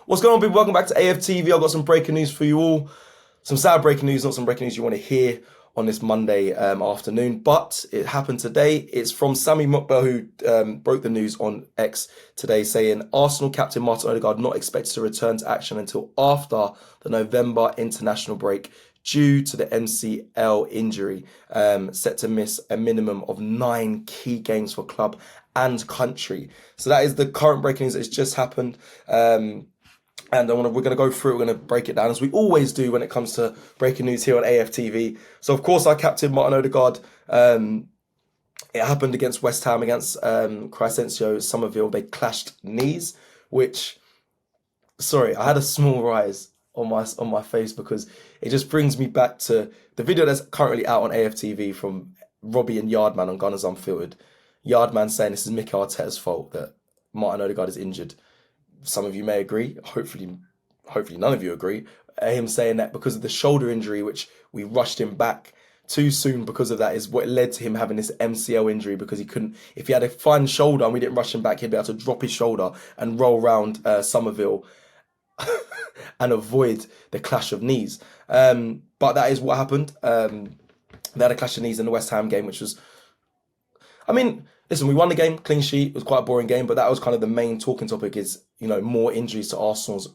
What's going on, people? Welcome back to AFTV. I've got some breaking news for you all. Some sad breaking news, not some breaking news you want to hear on this Monday afternoon, but it happened today. It's from Sammy Mukbel, who broke the news on X today, saying Arsenal captain Martin Odegaard not expected to return to action until after the November international break due to the MCL injury, set to miss a minimum of 9 key games for club and country. So that is the current breaking news that has just happened. And we're going to go through it, we're going to break it down, as we always do when it comes to breaking news here on AFTV. So, of course, our captain, Martin Odegaard, it happened against West Ham, against Crescencio Somerville. They clashed knees, which, sorry, I had a small rise on my face because it just brings me back to the video that's currently out on AFTV from Robbie and Yardman on Gunners Unfiltered. Yardman saying this is Mikel Arteta's fault that Martin Odegaard is injured. Some of you may agree, hopefully none of you agree. Him saying that because of the shoulder injury, which we rushed him back too soon because of that, is what led to him having this MCL injury, because he couldn't, if he had a fine shoulder and we didn't rush him back, he'd be able to drop his shoulder and roll round Somerville and avoid the clash of knees. But that is what happened. They had a clash of knees in the West Ham game, which was, I mean, listen, we won the game, clean sheet. It was quite a boring game, but that was kind of the main talking topic, is, you know, more injuries to Arsenal's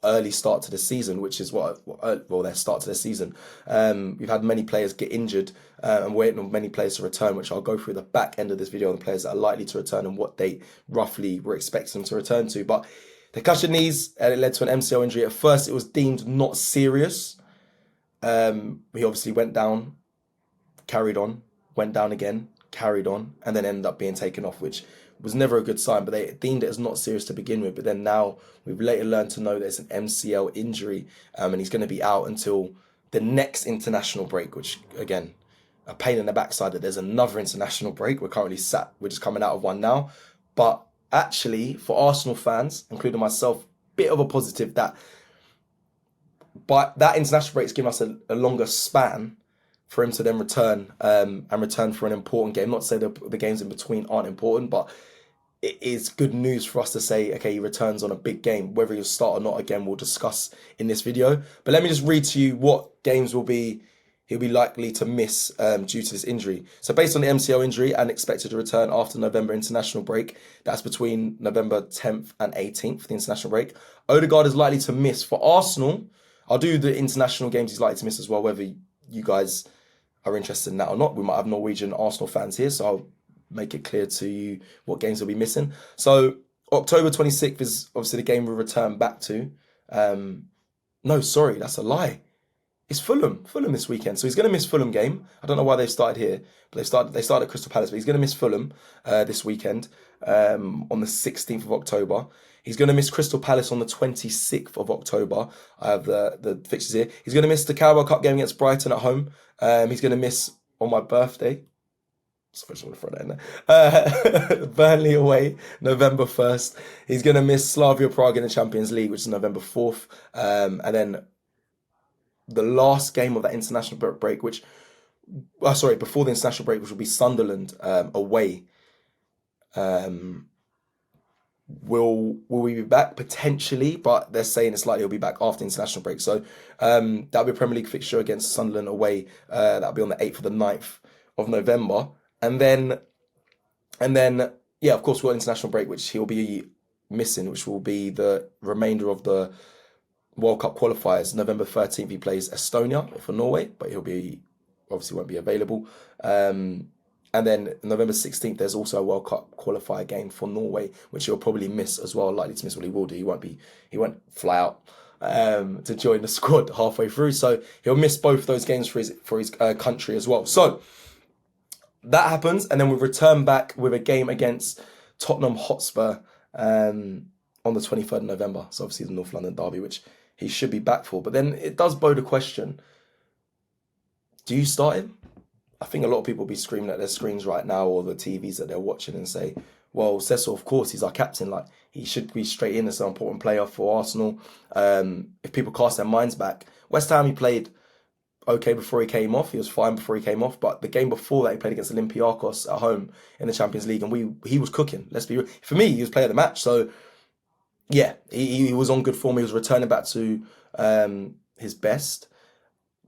early start to the season, which is their start to the season. We've had many players get injured and waiting on many players to return, which I'll go through the back end of this video on the players that are likely to return and what date roughly we're expecting them to return to. But the clash of knees, and it led to an MCL injury. At first, it was deemed not serious. He obviously went down, carried on, went down again, carried on, and then ended up being taken off, which was never a good sign, but they deemed it as not serious to begin with. But then now we've later learned to know that it's an MCL injury, and he's going to be out until the next international break, which, again, a pain in the backside that there's another international break. We're just coming out of one now. But actually, for Arsenal fans, including myself, bit of a positive that that international break is giving us a longer span for him to then return and return for an important game. Not to say the games in between aren't important, but it is good news for us to say, okay, he returns on a big game. Whether he'll start or not, again, we'll discuss in this video. But let me just read to you what games he'll be likely to miss due to this injury. So based on the MCL injury and expected to return after November international break, that's between November 10th and 18th, the international break, Odegaard is likely to miss. For Arsenal, I'll do the international games he's likely to miss as well, whether you guys are interested in that or not. We might have Norwegian Arsenal fans here, so I'll make it clear to you what games they'll be missing. So October 26th is obviously the game we'll return back to. No, sorry, that's a lie. It's Fulham this weekend. So he's going to miss Fulham game. I don't know why they've started here, but they started at Crystal Palace, but he's going to miss Fulham this weekend on the 16th of October. He's going to miss Crystal Palace on the 26th of October. I have the fixtures here. He's going to miss the Carabao Cup game against Brighton at home. He's going to miss on my birthday. I just want to throw that in there. Burnley away, November 1st. He's going to miss Slavia Prague in the Champions League, which is November 4th. And then the last game of that international break, before the international break, which will be Sunderland away. Will we be back? Potentially, but they're saying it's likely he'll be back after the international break. So that'll be a Premier League fixture against Sunderland away. That'll be on the 8th or the 9th of November. And then, yeah, of course, we've got international break, which he'll be missing, which will be the remainder of the World Cup qualifiers. November 13th, he plays Estonia for Norway, but obviously won't be available. And then November 16th, there's also a World Cup qualifier game for Norway, which he'll probably miss as well. Likely to miss what he will do. He won't fly out to join the squad halfway through. So he'll miss both those games for his country as well. So that happens, and then we return back with a game against Tottenham Hotspur on the 23rd of November. So obviously the North London derby, which he should be back for. But then it does bode a question. Do you start him? I think a lot of people will be screaming at their screens right now or the TVs that they're watching and say, well, Cecil, of course, he's our captain. Like, he should be straight in as an important player for Arsenal. If people cast their minds back, West Ham, he played okay before he came off. He was fine before he came off. But the game before that, he played against Olympiacos at home in the Champions League, and he was cooking. Let's be real. For me, he was player of the match. So Yeah, he was on good form. He was returning back to his best.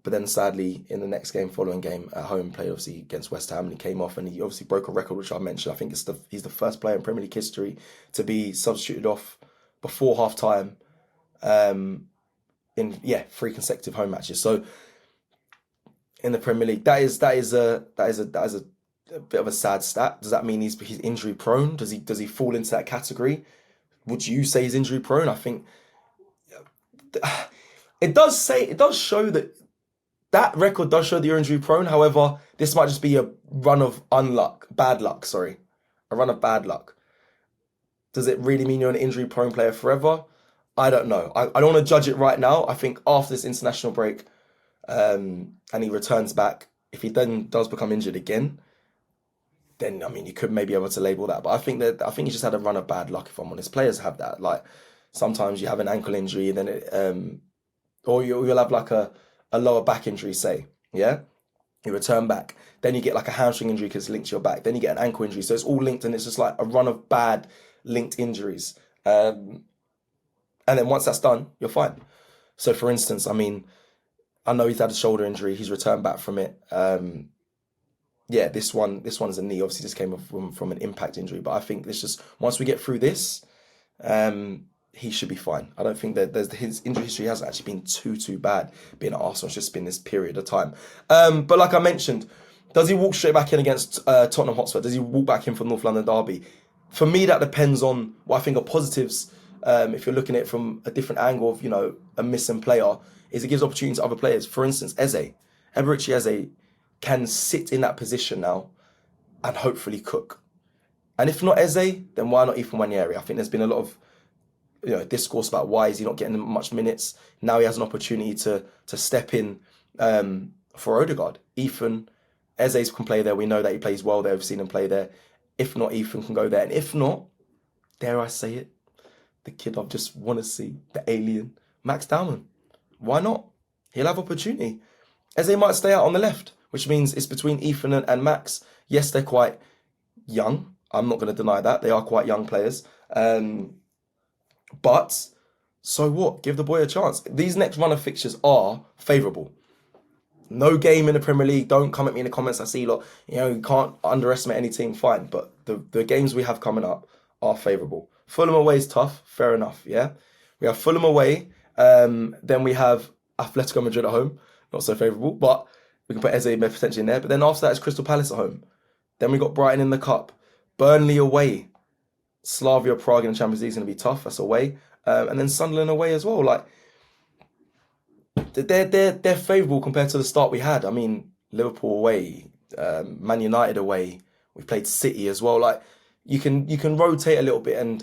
But then sadly, in the next game, following game at home, played obviously against West Ham, and he came off and he obviously broke a record, which I mentioned. I think he's the first player in Premier League history to be substituted off before half time in 3 consecutive home matches. So in the Premier League, that is a bit of a sad stat. Does that mean he's injury prone? Does he fall into that category? Would you say he's injury prone? I think it does show that record does show that you're injury prone. However, this might just be a run of bad luck. Sorry, a run of bad luck. Does it really mean you're an injury prone player forever? I don't know. I don't want to judge it right now. I think after this international break, and he returns back, if he then does become injured again, then I mean you could maybe be able to label that. But I think he just had a run of bad luck. If I'm honest, players have that. Like sometimes you have an ankle injury, and then or you'll have like a lower back injury, say, yeah, you return back, then you get like a hamstring injury because it's linked to your back, then you get an ankle injury, so it's all linked, and it's just like a run of bad linked injuries, and then once that's done, you're fine. So for instance, I mean, I know he's had a shoulder injury, he's returned back from it. This one's a knee, obviously just came from an impact injury, but I think this just once we get through this, he should be fine. I don't think that his injury history hasn't actually been too bad being at Arsenal. It's just been this period of time. But like I mentioned, does he walk straight back in against Tottenham Hotspur? Does he walk back in for North London derby? For me, that depends on what I think are positives. If you're looking at it from a different angle of, a missing player, is it gives opportunity to other players. For instance, Eberechi Eze can sit in that position now and hopefully cook. And if not Eze, then why not Ethan Nwaneri? I think there's been a lot of discourse about why is he not getting much minutes. Now he has an opportunity to step in for Odegaard. Eze can play there. We know that he plays well there. We've seen him play there. If not, Ethan can go there. And if not, dare I say it, the kid I just want to see, the alien, Max Dowman. Why not? He'll have opportunity. Eze might stay out on the left, which means it's between Ethan and Max. Yes, they're quite young. I'm not going to deny that. They are quite young players. But so what? Give the boy a chance. These next run of fixtures are favourable. No game in the Premier League. Don't come at me in the comments. I see you can't underestimate any team. Fine, but the games we have coming up are favourable. Fulham away is tough. Fair enough. Yeah, we have Fulham away. Then we have Atletico Madrid at home. Not so favourable, but we can put Eze potentially in there. But then after that is Crystal Palace at home. Then we got Brighton in the cup. Burnley away. Slavia Prague in the Champions League is going to be tough. That's away. And then Sunderland away as well. Like they're favourable compared to the start we had. I mean, Liverpool away, Man United away. We've played City as well. Like you can rotate a little bit. And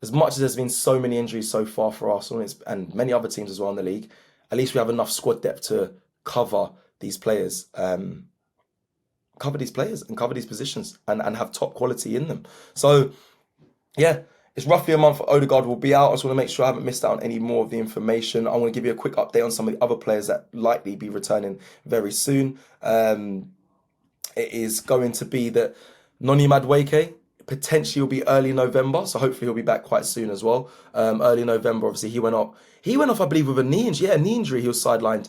as much as there's been so many injuries so far for Arsenal and many other teams as well in the league, at least we have enough squad depth to cover these players. And cover these positions and have top quality in them. So yeah, it's roughly a month Odegaard will be out. I just want to make sure I haven't missed out on any more of the information. I want to give you a quick update on some of the other players that likely be returning very soon. It is going to be that Noni Madueke potentially will be early November, so hopefully he'll be back quite soon as well. Early November, obviously he went off, I believe, with a knee injury. Yeah, knee injury. He was sidelined.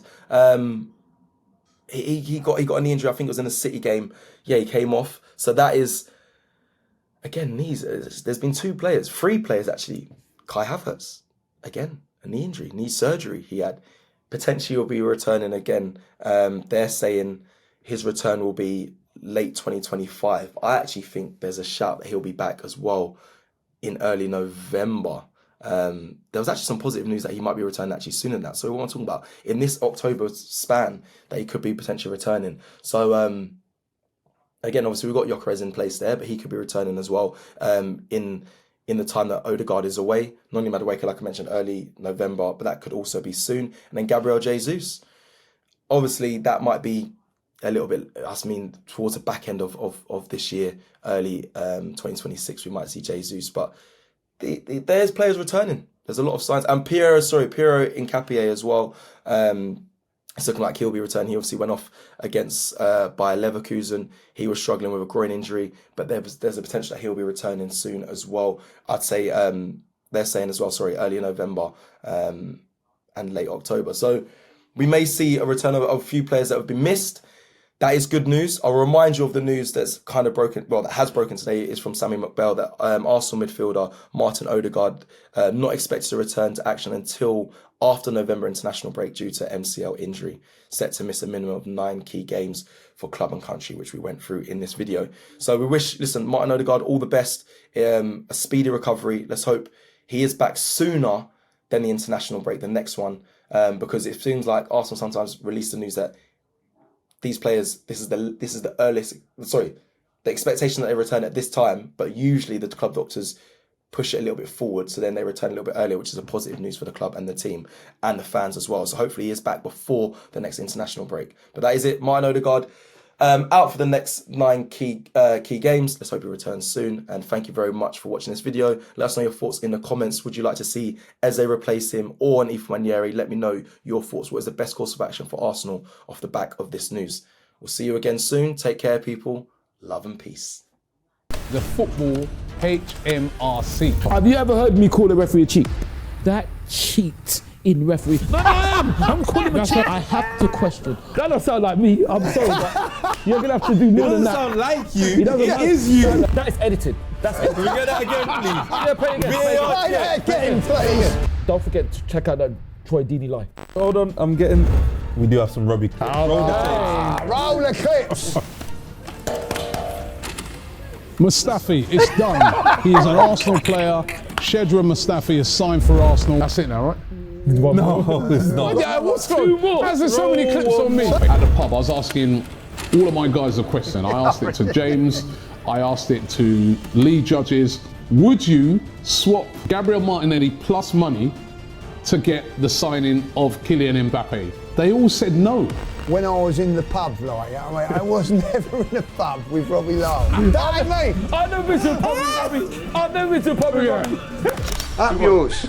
He got a knee injury. I think it was in a City game. Yeah, he came off. So that is. Again, knees. There's been 3 players actually. Kai Havertz, again, a knee injury, knee surgery he had. Potentially will be returning again. They're saying his return will be late 2025. I actually think there's a shout that he'll be back as well in early November. There was actually some positive news that he might be returning actually sooner than that. So what I'm talking about, in this October span, that he could be potentially returning. So, again, obviously we've got Gyökeres in place there, but he could be returning as well in the time that Odegaard is away. Noni Madueke, like I mentioned, early November, but that could also be soon. And then Gabriel Jesus. Obviously, that might be a little bit, towards the back end of this year, early 2026, we might see Jesus. But there's players returning. There's a lot of signs. And Piero Hincapié as well. It's looking like he'll be returning. He obviously went off against Bayer Leverkusen. He was struggling with a groin injury, but there's a potential that he'll be returning soon as well. I'd say they're saying as well, sorry, early November and late October. So we may see a return of a few players that have been missed. That is good news. I'll remind you of the news that's kind of broken, well, that has broken today, is from Sammy McBell, that Arsenal midfielder Martin Odegaard not expected to return to action until after November international break due to MCL injury, set to miss a minimum of 9 key games for club and country, which we went through in this video. So we wish, listen, Martin Odegaard all the best, a speedy recovery. Let's hope he is back sooner than the international break, the next one, because it seems like Arsenal sometimes release the news that these players, this is the earliest, sorry, the expectation that they return at this time, but usually the club doctors push it a little bit forward, so then they return a little bit earlier, which is a positive news for the club and the team and the fans as well. So hopefully he is back before the next international break. But that is it. Martin Odegaard out for the next 9 key games. Let's hope he returns soon. And thank you very much for watching this video. Let us know your thoughts in the comments. Would you like to see Eze replace him or an Ethan Nwaneri? Let me know your thoughts. What is the best course of action for Arsenal off the back of this news? We'll see you again soon. Take care, people. Love and peace. The football HMRC. Have you ever heard me call a referee a cheat? That cheat in referee. No, I'm calling him a cheat. I have to question. That don't sound like me. I'm sorry, but you're gonna have to do more than that. It doesn't sound like you. It is you. That is edited. That's edited. Can we get that again, please? Yeah, play again. Play again. Don't forget to check out that Troy Deeney live. Hold on, I'm getting. We do have some Robbie. Roll the clips. Mustafi, it's done. He is an Arsenal player. Shedra Mustafi is signed for Arsenal. That's it now, right? No, it's not. Yeah, what's two more? There's so many clips on me. At the pub, I was asking all of my guys a question. I asked it to James. I asked it to Lee Judges. Would you swap Gabriel Martinelli plus money to get the signing of Kylian Mbappe? They all said no. When I was in the pub, like, I was never in a pub with Robbie Lyle. That ain't me. I never been to a pub with Robbie. I've never been to a pub with Robbie. Up yours.